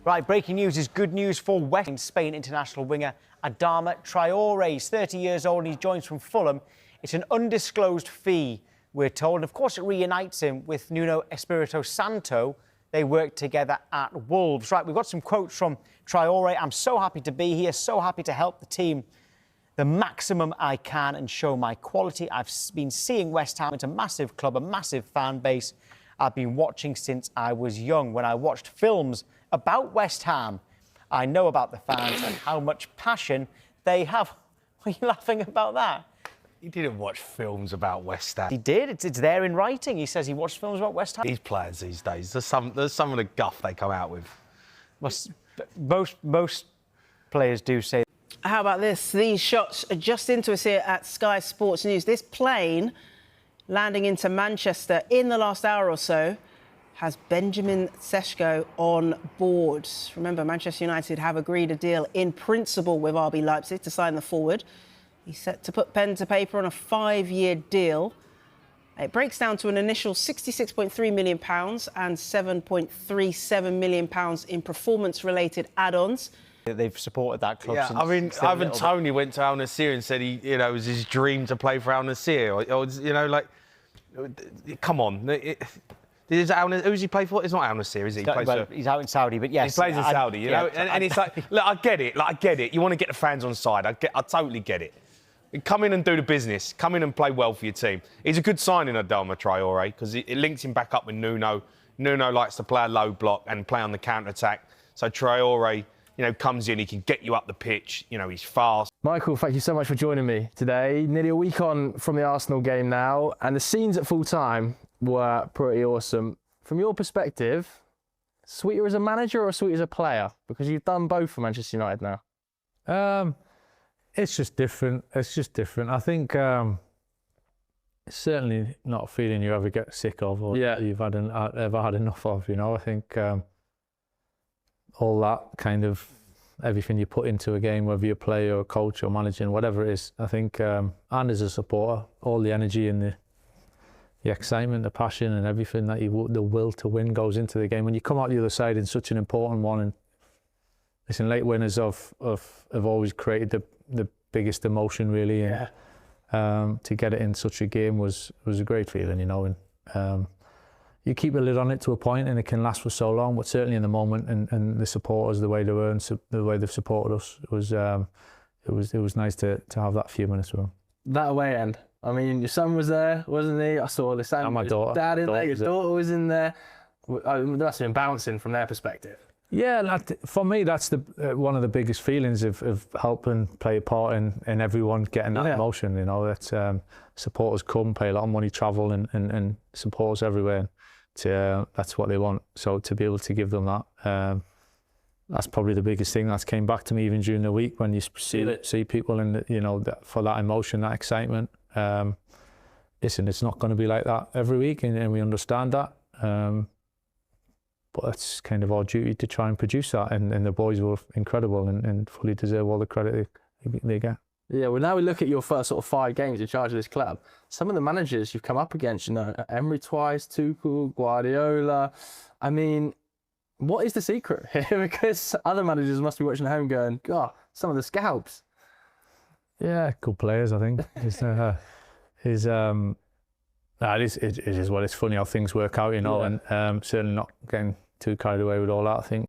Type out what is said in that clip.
Right, breaking news is good news for West Ham. Spain international winger Adama Traore. He's 30 years old and he joins from Fulham. It's an undisclosed fee, we're told. And of course, it reunites him with Nuno Espirito Santo. They worked together at Wolves. Right, we've got some quotes from Traore. I'm so happy to be here, so happy to help the team the maximum I can and show my quality. I've been seeing West Ham. It's a massive club, a massive fan base. I've been watching since I was young. When I watched films about West Ham, I know about the fans and how much passion they have. What are you laughing about that? He didn't watch films about West Ham. He did. It's there in writing. He says he watched films about West Ham. These players these days, there's some of the guff they come out with. Most players do say. How about this? These shots are just into us here at Sky Sports News. This plane landing into Manchester in the last hour or so has Benjamin Sesko on board. Remember, Manchester United have agreed a deal in principle with RB Leipzig to sign the forward. He's set to put pen to paper on a 5-year deal. It breaks down to an initial £66.3 million and £7.37 million in performance-related add-ons. They've supported that club. Yeah, since I mean, Ivan Toney went to Al Nassr and said it was his dream to play for Al Nassr. Come on. Who's he play for? It's not Al Nassr, is he? He's out in Saudi, but yes. He plays in Saudi, you know? And it's like, look, I get it. You want to get the fans on side. I totally get it. Come in and do the business. Come in and play well for your team. He's a good signing, Adama Traore, because it links him back up with Nuno. Nuno likes to play a low block and play on the counter-attack. So Traore, comes in, he can get you up the pitch. He's fast. Michael, thank you so much for joining me today. Nearly a week on from the Arsenal game now, and the scenes at full time were pretty awesome. From your perspective, sweeter as a manager or sweeter as a player? Because you've done both for Manchester United now. It's just different. I think it's certainly not a feeling you ever get sick of or you've ever had enough of. I think all that kind of everything you put into a game, whether you're a player or a coach or managing, whatever it is, I think, and as a supporter, all the energy and the excitement, the passion and everything that the will to win goes into the game. When you come out the other side in such an important one, and listen, late winners have always created the biggest emotion, really. Yeah. And to get it in such a game was a great feeling, and you keep a lid on it to a point and it can last for so long, but certainly in the moment and the supporters, the way they were and the way they've supported us, it was nice to have that few minutes with them. That away end. I mean, your son was there, wasn't he? I saw the son, my daughter. Dad in there, your daughter was in there. That must have been bouncing from their perspective. Yeah, for me, that's one of the biggest feelings of helping play a part in everyone getting that emotion. That supporters come, pay a lot of money, travel and support us everywhere. That's what they want. So to be able to give them that, that's probably the biggest thing that's came back to me even during the week when you see people in for that emotion, that excitement. Listen, it's not going to be like that every week, and we understand that. But it's kind of our duty to try and produce that, and the boys were incredible and fully deserve all the credit they get. Yeah, well, now we look at your first sort of 5 games in charge of this club. Some of the managers you've come up against, Emery twice, Tuchel, Guardiola. I mean, what is the secret here? Because other managers must be watching at home going, God, some of the scalps. Yeah, good players, I think. It is what it's funny how things work out, and certainly not getting too carried away with all that, I think.